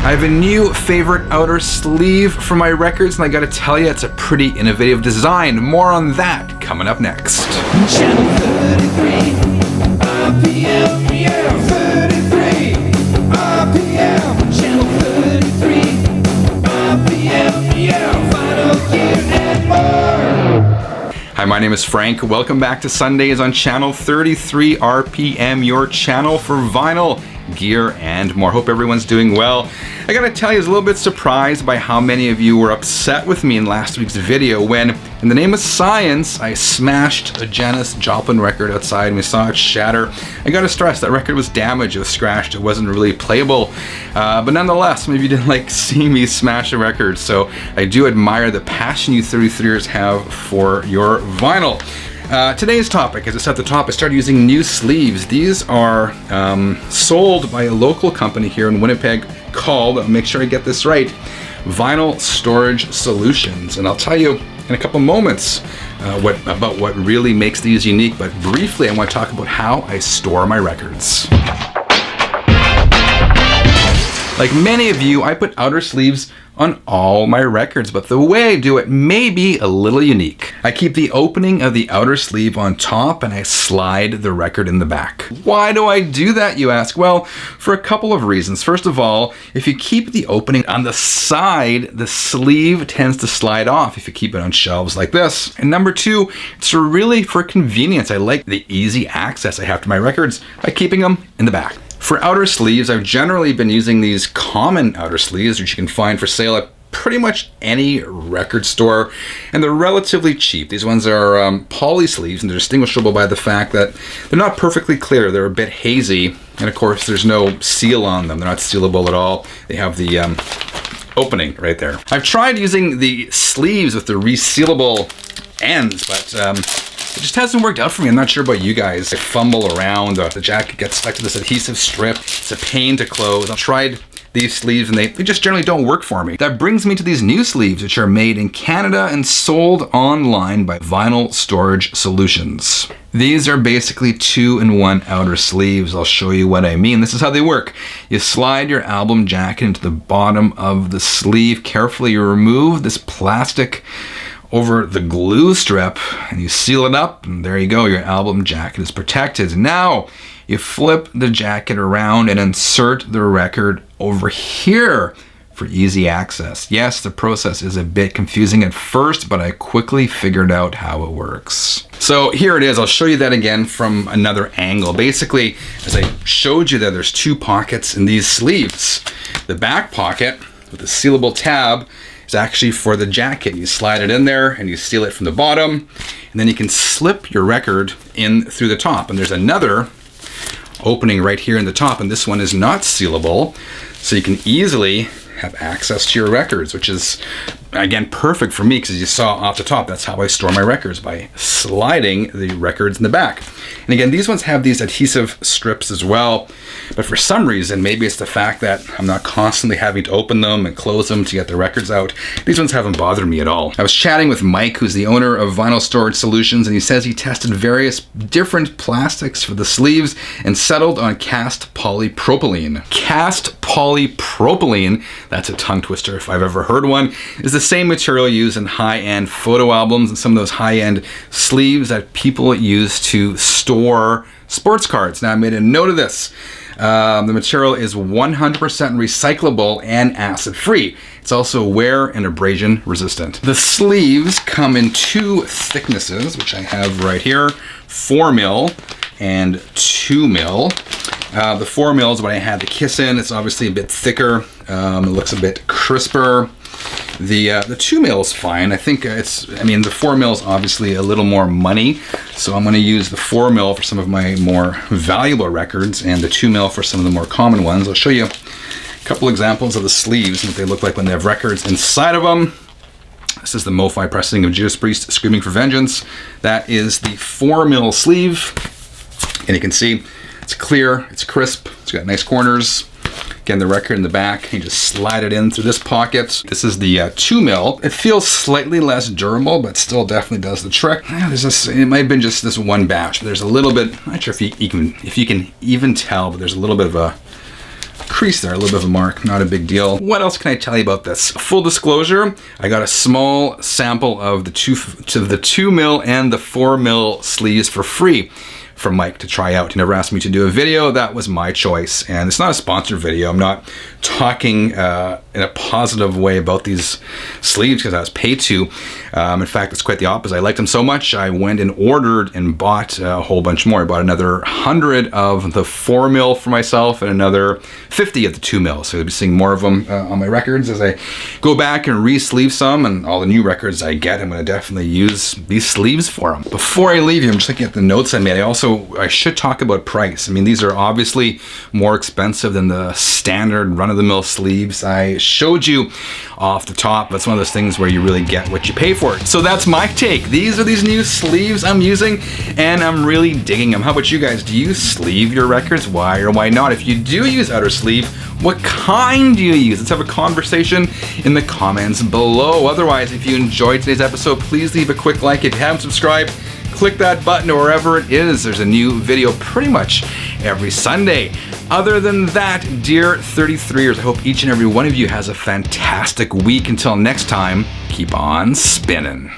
I have a new favorite outer sleeve for my records, and I gotta tell you, it's a pretty innovative design. More on that coming up next. Channel 33, RPM, yeah, 33, RPM, Channel 33, RPM, yeah, Vinyl Gear and more. Hi, my name is Frank. Welcome back to Sundays on Channel 33 RPM, your channel for vinyl, gear, and more. Hope everyone's doing well. I gotta tell you, I was a little bit surprised by how many of you were upset with me in last week's video when, in the name of science, I smashed a Janis Joplin record outside and we saw it shatter. I gotta stress, that record was damaged, it was scratched, it wasn't really playable. But nonetheless, maybe you didn't like seeing me smash a record, so I do admire the passion you 33ers have for your vinyl. Today's topic, as it's at the top, I started using new sleeves. These are sold by a local company here in Winnipeg called, I'll make sure I get this right, Vinyl Storage Solutions. And I'll tell you in a couple moments about what really makes these unique, but briefly I want to talk about how I store my records. Like many of you, I put outer sleeves on all my records, but the way I do it may be a little unique. I keep the opening of the outer sleeve on top and I slide the record in the back. Why do I do that, you ask? Well, for a couple of reasons. First of all, if you keep the opening on the side, the sleeve tends to slide off if you keep it on shelves like this. And number two, it's really for convenience. I like the easy access I have to my records by keeping them in the back. For outer sleeves, I've generally been using these common outer sleeves, which you can find for sale at pretty much any record store, and they're relatively cheap. These ones are poly sleeves, and they're distinguishable by the fact that they're not perfectly clear. They're a bit hazy, and of course there's no seal on them. They're not sealable at all. They have the opening right there. I've tried using the sleeves with the resealable ends, but it just hasn't worked out for me. I'm not sure about you guys. I fumble around, the jacket gets stuck to this adhesive strip. It's a pain to close. I've tried these sleeves and they just generally don't work for me. That brings me to these new sleeves, which are made in Canada and sold online by Vinyl Storage Solutions. These are basically 2-in-1 outer sleeves. I'll show you what I mean. This is how they work. You slide your album jacket into the bottom of the sleeve. Carefully you remove this plastic over the glue strip and you seal it up, and there you go, your album jacket is protected. Now you flip the jacket around and insert the record over here for easy access. Yes, the process is a bit confusing at first, but I quickly figured out how it works. So here it is. I'll show you that again from another angle. Basically, as I showed you there's two pockets in these sleeves. The back pocket with the sealable tab is actually for the jacket. You slide it in there and you seal it from the bottom, and then you can slip your record in through the top. And there's another opening right here in the top, and this one is not sealable, so you can easily have access to your records, which is, again, perfect for me because as you saw off the top, that's how I store my records, by sliding the records in the back. And again, these ones have these adhesive strips as well, but for some reason, maybe it's the fact that I'm not constantly having to open them and close them to get the records out, these ones haven't bothered me at all. I was chatting with Mike, who's the owner of Vinyl Storage Solutions, and he says he tested various different plastics for the sleeves and settled on cast polypropylene. Cast polypropylene, that's a tongue twister if I've ever heard one, is the same material used in high-end photo albums and some of those high-end sleeves that people use to store sports cards. Now I made a note of this. The material is 100% recyclable and acid-free. It's also wear and abrasion resistant. The sleeves come in two thicknesses, which I have right here, 4 mil and 2 mil. The 4 mil is what I had the Kiss in. It's obviously a bit thicker. It looks a bit crisper. The 2 mil is fine. I think the 4 mil is obviously a little more money, so I'm going to use the 4 mil for some of my more valuable records and the 2 mil for some of the more common ones. I'll show you a couple examples of the sleeves and what they look like when they have records inside of them. This is the MoFi pressing of Judas Priest, Screaming for Vengeance. That is the 4 mil sleeve, and you can see it's clear, it's crisp, it's got nice corners. Again, the record in the back, you just slide it in through this pocket. This is the 2 mil. It feels slightly less durable, but still definitely does the trick. It might have been just this one batch. There's a little bit, I'm not sure if you can even tell, but there's a little bit of crease there, a little bit of a mark, not a big deal. What else can I tell you about this? Full disclosure, I got a small sample of the 2 mil and the 4 mil sleeves for free from Mike to try out. He never asked me to do a video. That was my choice. And it's not a sponsored video. I'm not talking in a positive way about these sleeves because I was paid to. In fact, it's quite the opposite. I liked them so much, I went and ordered and bought a whole bunch more. I bought another 100 of the 4 mil for myself and another 50 of the 2 mil. So you'll be seeing more of them on my records as I go back and re-sleeve some, and all the new records I get, I'm going to definitely use these sleeves for them. Before I leave you, I'm just looking at the notes I made. I should talk about price. I mean, these are obviously more expensive than the standard run-of-the-mill sleeves I showed you off the top. That's one of those things where you really get what you pay for it. So that's my take. These are these new sleeves I'm using, and I'm really digging them. How about you guys? Do you sleeve your records? Why or why not? If you do use outer sleeve, what kind do you use? Let's have a conversation in the comments below. Otherwise, if you enjoyed today's episode, please leave a quick like. If you haven't subscribed, click that button or wherever it is. There's a new video pretty much every Sunday. Other than that, dear 33ers, I hope each and every one of you has a fantastic week. Until next time, keep on spinning.